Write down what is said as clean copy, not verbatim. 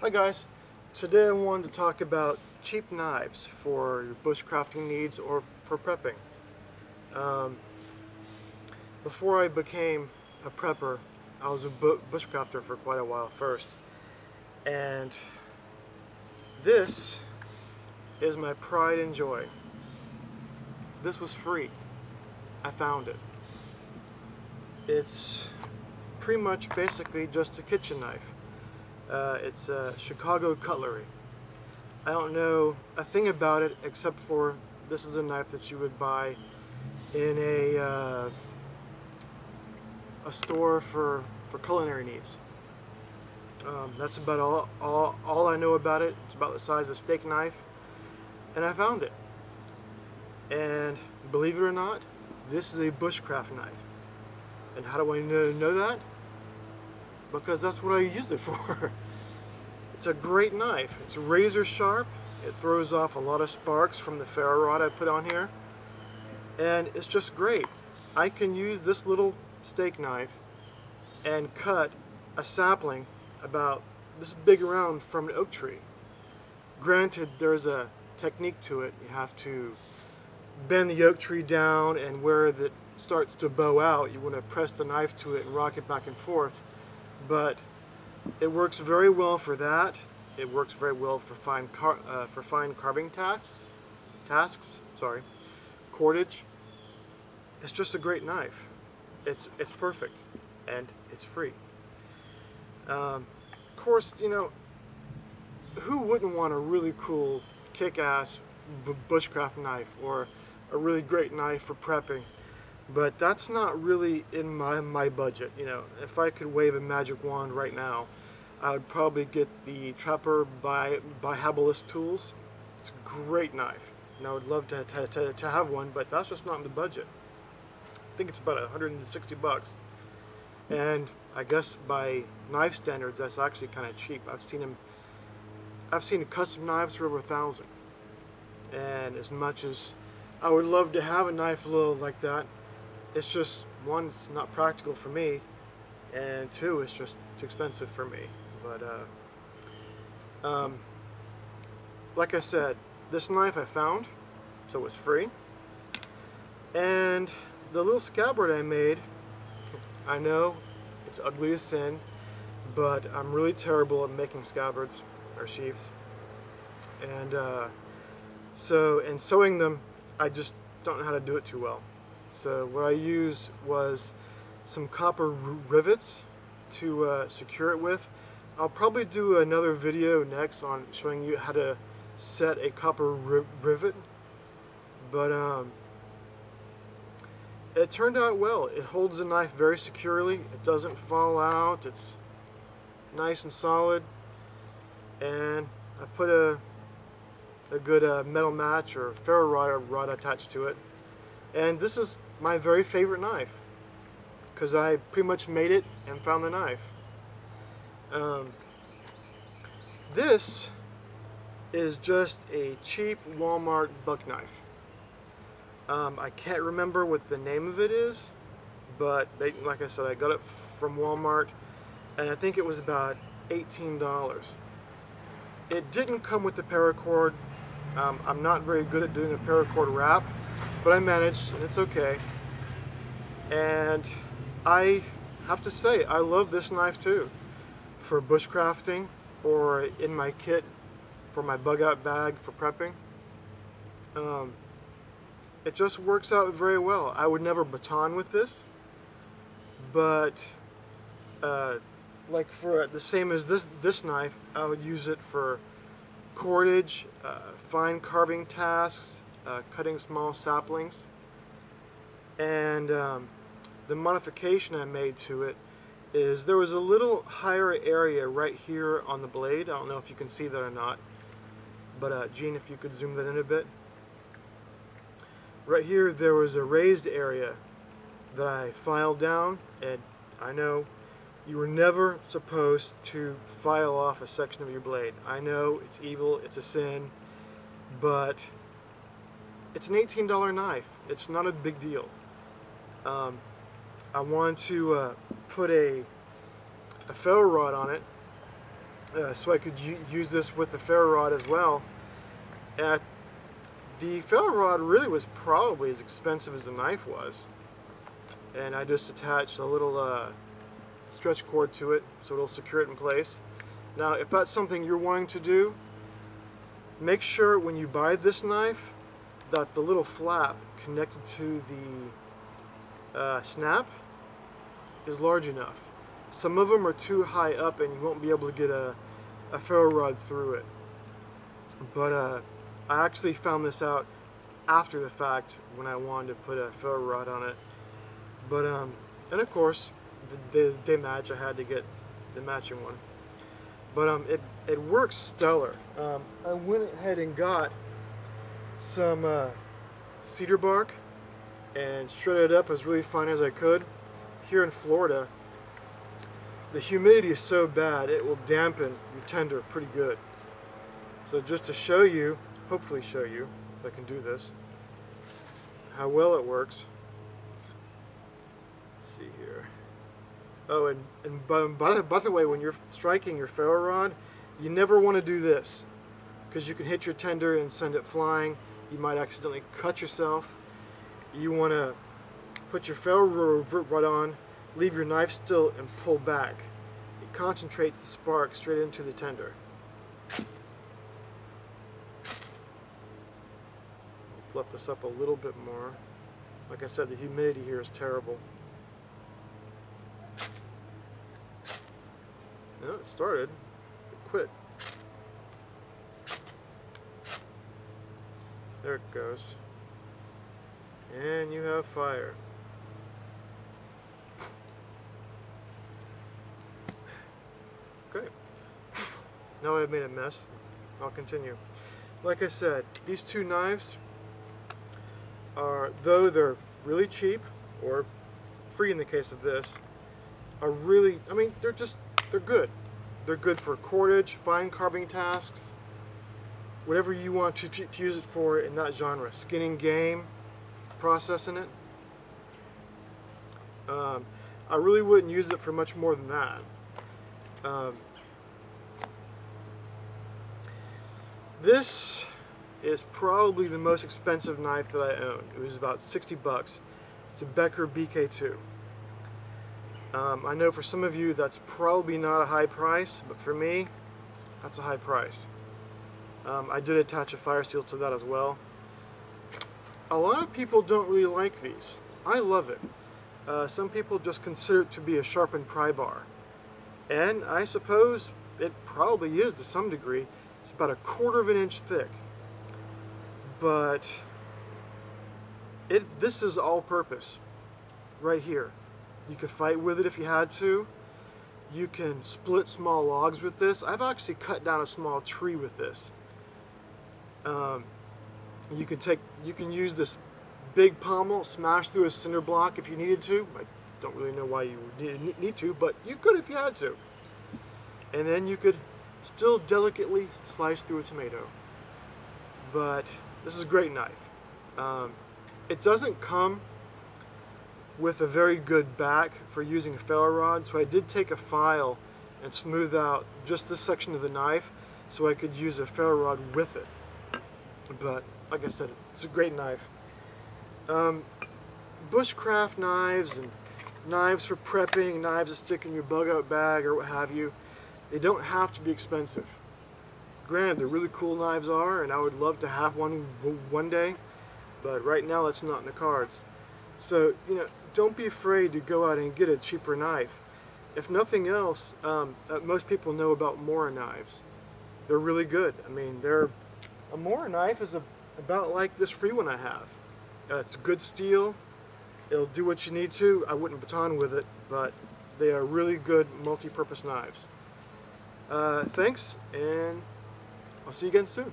Hi guys, today I wanted to talk about cheap knives for your bushcrafting needs or for prepping. Um, Before I became a prepper, I was a bushcrafter for quite a while first, and this is my pride and joy. This was free. I found it. It's pretty much basically just a kitchen knife. It's Chicago cutlery. I don't know a thing about it except for this is a knife that you would buy in a store for culinary needs. That's about all I know about it. It's about the size of a steak knife, and I found it. And believe it or not, this is a bushcraft knife. And how do I know that? Because that's what I use it for. It's a great knife. It's razor sharp. It throws off a lot of sparks from the ferro rod I put on here. And it's just great. I can use this little steak knife and cut a sapling about this big around from an oak tree. Granted, there's a technique to it. You have to bend the oak tree down, and where it starts to bow out, you want to press the knife to it and rock it back and forth. But it works very well for that. It works very well for fine carving tasks. Sorry, cordage. It's just a great knife. It's perfect, and it's free. Of course, you know, who wouldn't want a really cool, kick-ass bushcraft knife or a really great knife for prepping? But that's not really in my budget. You know, if I could wave a magic wand right now, I would probably get the Trapper by Habilis tools. It's a great knife, and I would love to have one, but that's just not in the budget. I think it's about 160 bucks, and I guess by knife standards, that's actually kind of cheap. I've seen custom knives for over 1,000, and as much as I would love to have a knife like that, it's just, one, it's not practical for me, and two, it's just too expensive for me. But like I said, this knife I found, so it was free, and the little scabbard I made, I know it's ugly as sin, but I'm really terrible at making scabbards or sheaths, and so in sewing them, I just don't know how to do it too well. So what I used was some copper rivets to secure it with. I'll probably do another video next on showing you how to set a copper rivet, but it turned out well. It holds the knife very securely. It doesn't fall out. It's nice and solid, and I put a good metal match or ferro rod attached to it. And this is my very favorite knife, because I pretty much made it and found the knife. This is just a cheap Walmart buck knife. I can't remember what the name of it is, but like I said, I got it from Walmart, and I think it was about $18. It didn't come with the paracord. I'm not very good at doing a paracord wrap, but I managed, and it's okay. And I have to say, I love this knife too, for bushcrafting or in my kit for my bug out bag for prepping. It just works out very well. I would never baton with this, but like for the same as this knife, I would use it for cordage, fine carving tasks, cutting small saplings, and the modification I made to it is there was a little higher area right here on the blade. I don't know if you can see that or not, but Gene, if you could zoom that in a bit. Right here there was a raised area that I filed down, and I know you were never supposed to file off a section of your blade. I know it's evil, it's a sin, but it's an $18 knife. It's not a big deal. I wanted to put a ferro rod on it, so I could use this with the ferro rod as well. And the ferro rod really was probably as expensive as the knife was. And I just attached a little stretch cord to it so it'll secure it in place. Now, if that's something you're wanting to do, make sure when you buy this knife that the little flap connected to the snap is large enough. Some of them are too high up and you won't be able to get a ferro rod through it. But I actually found this out after the fact when I wanted to put a ferro rod on it. But and of course, they match. I had to get the matching one. But it works stellar. I went ahead and got some cedar bark and shredded it up as really fine as I could. Here in Florida, the humidity is so bad it will dampen your tender pretty good. So just to show you, hopefully show you, if I can do this, how well it works. Let's see here. Oh, and by the way, when you're striking your ferro rod, you never want to do this, because you can hit your tender and send it flying. You might accidentally cut yourself. You want to put your ferro rod on, leave your knife still, and pull back. It concentrates the spark straight into the tender. Flip this up a little bit more. Like I said, the humidity here is terrible. No, it started. It quit. There it goes. And you have fire. Okay. Now I've made a mess. I'll continue. Like I said, these two knives are, though they're really cheap, or free in the case of this, are really, I mean, they're good. They're good for cordage, fine carving tasks, whatever you want to use it for in that genre. Skinning game, processing it. I really wouldn't use it for much more than that. This is probably the most expensive knife that I own. It was about 60 bucks. It's a Becker BK2. I know for some of you that's probably not a high price, but for me, that's a high price. I did attach a fire seal to that as well. A lot of people don't really like these. I love it. Some people just consider it to be a sharpened pry bar. And I suppose it probably is to some degree. It's about 1/4 of an inch thick. But this is all purpose right here. You could fight with it if you had to. You can split small logs with this. I've actually cut down a small tree with this. You can use this big pommel, smash through a cinder block if you needed to. I don't really know why you would need to, but you could if you had to. And then you could still delicately slice through a tomato. But this is a great knife. It doesn't come with a very good back for using a ferro rod, so I did take a file and smooth out just this section of the knife so I could use a ferro rod with it. But like I said, it's a great knife. Bushcraft knives and knives for prepping, knives to stick in your bug out bag or what have you, they don't have to be expensive. Granted, they're really cool knives are, and I would love to have one day, but right now that's not in the cards. So, you know, don't be afraid to go out and get a cheaper knife. If nothing else, most people know about Mora knives. They're really good. I mean, a Mora knife is about like this free one I have. It's good steel. It'll do what you need to. I wouldn't baton with it, but they are really good multi-purpose knives. Thanks, and I'll see you again soon.